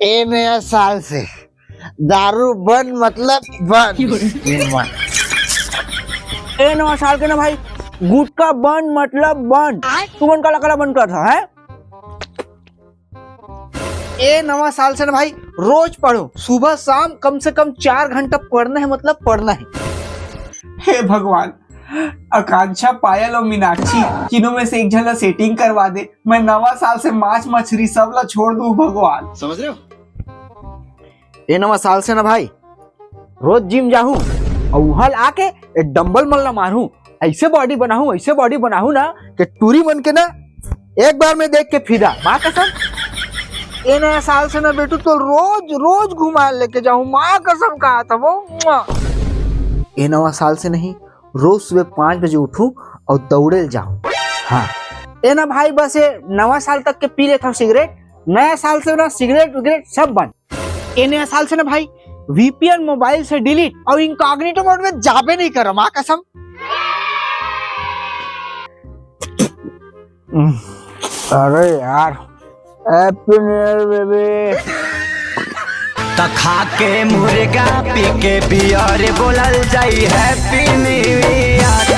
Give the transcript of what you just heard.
ए नया साल से दारू बंद मतलब बंद। ए नवा साल के ना भाई गुटखा बंद मतलब बंद। तू मन काला काला बंद कर था है? ए नवा साल से ना भाई रोज पढ़ो, सुबह शाम कम से कम 4 घंटा पढ़ना है, मतलब पढ़ना है। हे भगवान, आकांक्षा, पायल और मीनाक्षी तीनों में से एक झला सेटिंग करवा दे। मैं नवा साल से मांस मछली सब ला छोड़ दूं भगवान। समझ रहे हो? ए नवा साल से ना भाई रोज जिम जाऊं और वहां आके एक डंबल मल्ला मारूं, ऐसे बॉडी बनाऊं ना कि टूरी बन के ना एक बार में देख के फिदा। माँ कसम ए नया साल से ना बेटू तो रोज रोज घुमा लेके जाऊं, माँ कसम कहा था वो। ए नवा साल से नहीं, रोज सुबह 5 बजे उठूं और दौड़े जाऊं। हाँ ए ना भाई बस ये नवा साल तक के पी लेता हूँ सिगरेट। नया साल से ना सिगरेट विगरेट सब बंद। ए नया साल से ना भाई वीपीएन मोबाइल से डिलीट और इनकॉग्निटो मोड में जाबे नहीं करो, माँ कसम। अरे यार हैप्पी न्यू ईयर बेबी। खा के मुर्गा पी के बियर बोलल जाई हैप्पी न्यू ईयर।